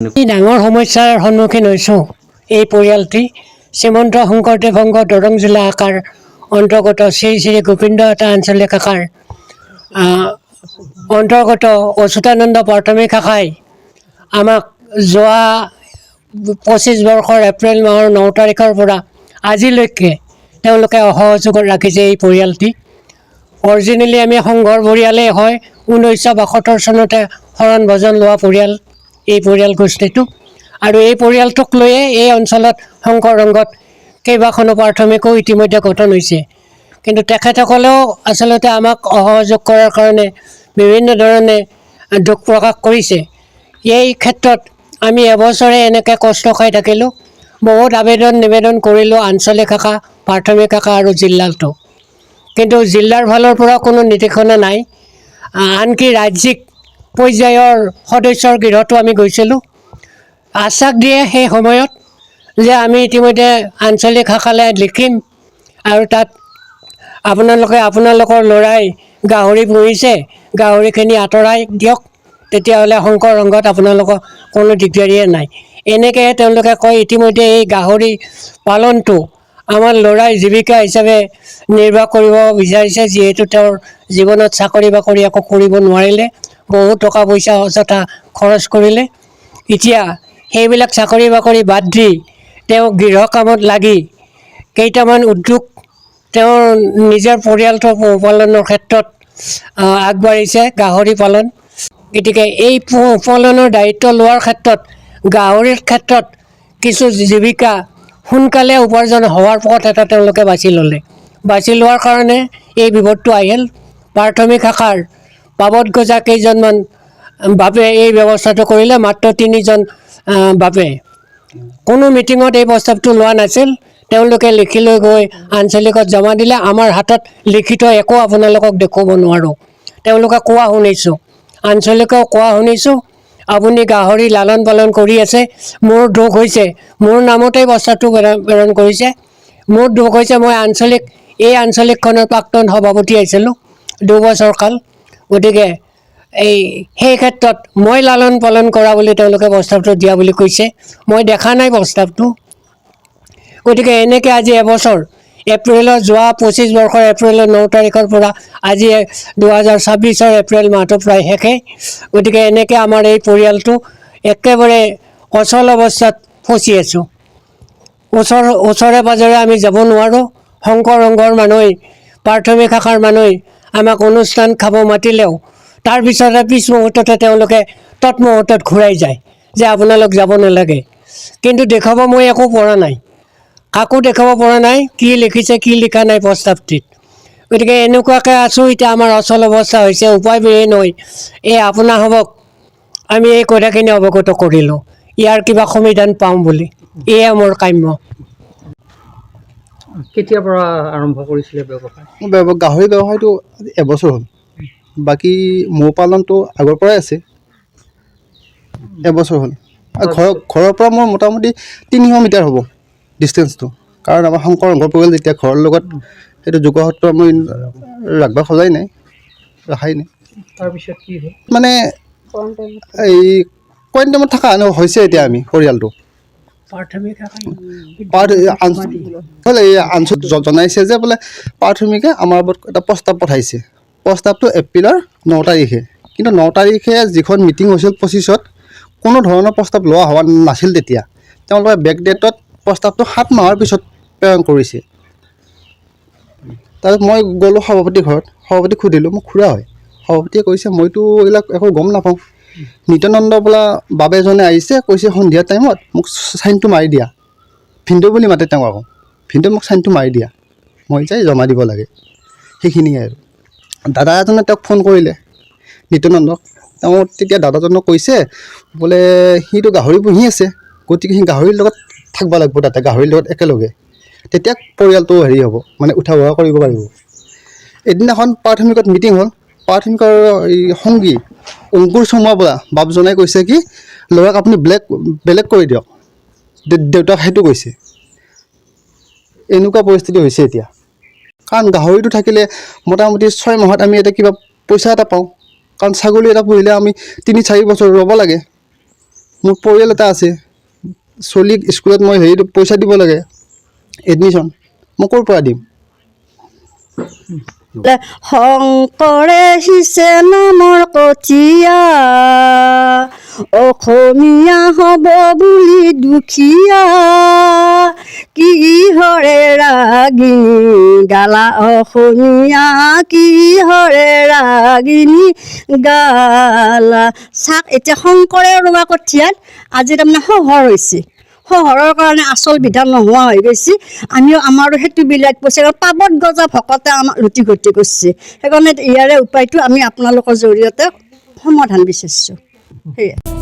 ডাঙৰ সমস্যাৰ সন্মুখীন হৈছোঁ এই পৰিয়ালটি শ্ৰীমন্ত শংকৰদেৱ সংঘ দৰং জিলা শাখাৰ অন্তৰ্গত শ্ৰী শ্ৰী গোবিন্দতা আঞ্চলিক শাখাৰ অন্তৰ্গত অচ্যুতানন্দ প্ৰাথমিক শাখাই আমাক যোৱা 25 বৰ্ষৰ এপ্ৰিল মাহৰ 9 তাৰিখৰ পৰা আজিলৈকে তেওঁলোকে অসহযোগত ৰাখিছে এই পৰিয়ালটি। অৰিজিনেলি আমি সংঘৰ পৰিয়ালেই হয়, 1972 চনতে শৰণ ভজন লোৱা পৰিয়াল এই পৰিয়াল গোষ্ঠীটো। আৰু এই পৰিয়ালটোক লৈয়ে এই অঞ্চলত শংকৰ সংঘত কেইবাখনো প্ৰাথমিকো ইতিমধ্যে গঠন হৈছে। কিন্তু তেখেতসকলেও আচলতে আমাক অসহযোগ কৰাৰ কাৰণে বিভিন্ন ধৰণে দুখ প্ৰকাশ কৰিছে। এই ক্ষেত্ৰত আমি এবছৰে এনেকৈ কষ্ট খাই থাকিলোঁ, বহুত আবেদন নিবেদন কৰিলোঁ আঞ্চলিক শাখা, প্ৰাথমিক শাখা আৰু জিলাটো। কিন্তু জিলাৰ ফালৰ পৰা কোনো নিৰ্দেশনা নাই। আনকি ৰাজ্যিক পৰ্যায়ৰ সদস্যৰ গৃহতো আমি গৈছিলোঁ। আশ্বাস দিয়ে সেই সময়ত যে আমি ইতিমধ্যে আঞ্চলিক শাখালৈ লিখিম আৰু তাত আপোনালোকৰ ল'ৰাই গাহৰি পুহিছে, গাহৰিখিনি আঁতৰাই দিয়ক, তেতিয়াহ'লে শংকৰ সংঘত আপোনালোকৰ কোনো দিগদাৰিয়ে নাই, এনেকৈ তেওঁলোকে কয়। ইতিমধ্যে এই গাহৰি পালনটো আমাৰ ল'ৰাই জীৱিকা হিচাপে নিৰ্বাহ কৰিব বিচাৰিছে, যিহেতু তেওঁৰ জীৱনত চাকৰি বাকৰি একো কৰিব নোৱাৰিলে, বহুত টকা পইচা অযথা খৰচ কৰিলে। এতিয়া সেইবিলাক চাকৰি বাকৰি বাদ দি তেওঁ গৃহ কামত লাগি কেইটামান উদ্যোগ তেওঁৰ নিজৰ পৰিয়ালটোৰ পোহপালনৰ ক্ষেত্ৰত আগবাঢ়িছে, গাহৰি পালন। গতিকে এই পোহপালনৰ দায়িত্ব লোৱাৰ ক্ষেত্ৰত গাহৰিৰ ক্ষেত্ৰত কিছু জীৱিকা সোনকালে উপাৰ্জন হোৱাৰ পথ এটা তেওঁলোকে বাছি ল'লে। বাছি লোৱাৰ কাৰণে এই বিপদটো আহিল। প্ৰাথমিক শাখাৰ পাবত গজা কেইজনমান বাপে এই ব্যৱস্থাটো কৰিলে, মাত্ৰ 3জন বাপে। কোনো মিটিঙত এই প্ৰস্তাৱটো লোৱা নাছিল। তেওঁলোকে লিখি লৈ গৈ আঞ্চলিকত জমা দিলে। আমাৰ হাতত লিখিত একো আপোনালোকক দেখুৱাব নোৱাৰোঁ। তেওঁলোকে কোৱা শুনিছোঁ, আঞ্চলিকেও কোৱা শুনিছোঁ, আপুনি গাহৰি লালন পালন কৰি আছে, মোৰ দুখ হৈছে, মোৰ নামতেই প্ৰস্তাৱটো প্ৰেৰণ কৰিছে। মোৰ দুখ হৈছে, মই এই আঞ্চলিকখনৰ প্ৰাক্তন সভাপতি আছিলোঁ 2 বছৰ কাল। গতিকে সেই ক্ষেত্ৰত মই লালন পালন কৰা বুলি তেওঁলোকে প্ৰস্তাৱটো দিয়া বুলি কৈছে। মই দেখা নাই প্ৰস্তাৱটো। গতিকে এনেকৈ আজি এবছৰ যোৱা 25 বৰ্ষৰ এপ্ৰিলৰ 9 তাৰিখৰ পৰা আজি 2026 এপ্ৰিল মাহটো প্ৰায় শেষেই। গতিকে এনেকৈ আমাৰ এই পৰিয়ালটো একেবাৰে অচল অৱস্থাত ফচি আছোঁ। ওচৰে পাজৰে আমি যাব নোৱাৰোঁ। শংকৰ সংঘৰ মানুহে, প্ৰাথমিক শাখাৰ মানুহে আমাক অনুষ্ঠান খাব মাতিলেও তাৰপিছতে পিছ মুহূৰ্ততে তেওঁলোকে তৎমুহূৰ্তত ঘূৰাই যায় যে আপোনালোক যাব নালাগে। কিন্তু দেখুৱাব মই একো পৰা নাই, কাকো দেখুৱাব পৰা নাই কি লিখিছে কি লিখা নাই প্ৰস্তাৱটিত। গতিকে এনেকুৱাকৈ আছোঁ। এতিয়া আমাৰ অচল অৱস্থা হৈছে, উপায়বিহীন হৈ আপোনাসৱক আমি এই কথাখিনি অৱগত কৰিলোঁ, ইয়াৰ কিবা সমাধান পাওঁ বুলি। এয়া মোৰ কাম্য। কেতিয়াৰ পৰা আৰম্ভ কৰিছিলে ব্যৱসায়? গাহৰি ব্যৱসায়টো এবছৰ হ'ল। বাকী মৌ পালনটো আগৰ পৰাই আছে, এবছৰ হ'ল। আৰু ঘৰৰ পৰা মোৰ মোটামুটি 300 মিটাৰ হ'ব ডিষ্টেঞ্চটো। কাৰণ আমাৰ শংকৰ সংঘৰ পৰিয়াল যেতিয়া ঘৰৰ লগত সেইটো যোগাসত্ৰ মই ৰাখবা খোজাই নাই, ৰখাই নাই। তাৰপিছত কি হ'ল? মানে এই কোৱাৰেণ্টাইনত থকা হৈছে এতিয়া আমি পৰিয়ালটো। জনাইছে যে বোলে প্ৰাথমিকে আমাৰ ওপৰত এটা প্ৰস্তাৱ পঠাইছে। প্ৰস্তাৱটো এপ্ৰিলৰ 9 তাৰিখে। কিন্তু 9 তাৰিখে যিখন মিটিং হৈছিল 25ত, কোনো ধৰণৰ প্ৰস্তাৱ লোৱা হোৱা নাছিল তেতিয়া। তেওঁলোকে বেকডেটত প্ৰস্তাৱটো 7 মাহৰ পিছত প্ৰেৰণ কৰিছে। তাৰপিছত মই গ'লোঁ সভাপতিৰ ঘৰত, সভাপতিক সুধিলোঁ, মোক খুৰা হয়। সভাপতিয়ে কৈছে, মইতো এইবিলাক একো গম নাপাওঁ। নিত্যানন্দ বোলা বাবা এজনে আহিছে, কৈছে সন্ধিয়া টাইমত মোক চাইনটো মাৰি দিয়া। ভিনদেউ বুলি মাতে তেওঁ আকৌ। ভিনদেউ মোক চাইনটো মাৰি দিয়া, মই যাই জমা দিব লাগে, সেইখিনিয়ে আৰু। দাদা এজনে তেওঁক ফোন কৰিলে, নিত্যানন্দক। তেওঁ তেতিয়া দাদাজনক কৈছে বোলে সিটো গাহৰি পুহি আছে, গতিকে সি গাহৰিৰ লগত থাকিব লাগিব, তাতে গাহৰিৰ লগত একেলগে, তেতিয়া পৰিয়ালটো হেৰি হ'ব, মানে উঠা বহা কৰিব পাৰিব। এদিনাখন প্ৰাথমিকত মিটিং হ'ল। প্ৰাথমিকৰ এই সংগী অংকুৰ চমুৱা বোলা বাপজনে কৈছে কি, ল'ৰাক আপুনি বেলেগ কৰি দিয়ক, দেউতাক সেইটো কৈছে। এনেকুৱা পৰিস্থিতি হৈছে এতিয়া। কাৰণ গাহৰিটো থাকিলে মোটামুটি 6 মাহত আমি এটা কিবা পইচা এটা পাওঁ। কাৰণ ছাগলী এটা পুহিলে আমি 3-4 বছৰ ৰ'ব লাগে, মোৰ পৰিয়াল এটা আছে, চলিক স্কুলত মই হেৰি পইচা দিব লাগে এডমিশ্যন, মই ক'ৰ পৰা দিম? শংকৰে সিঁচে নামৰ কঠীয়া, অসমীয়া হ'ব বুলি দুখীয়া, কিহৰে ৰাগিনী গালা অসমীয়া, কিহৰে ৰাগিনী গালা। চাওক এতিয়া শংকৰে ৰোৱা কঠীয়াত আজি তাৰমানে সহৰ হৈছে, সহৰৰ কাৰণে আচল বিধান নোহোৱা হৈ গৈছে। আমিও আমাৰো সেইটো বিলাইত পইছে, পাবত গজা ভকতে আমাক লুটি ঘটি কৰিছে। সেইকাৰণে ইয়াৰে উপায়টো আমি আপোনালোকৰ জৰিয়তে সমাধান বিচাৰিছোঁ। সেয়াই।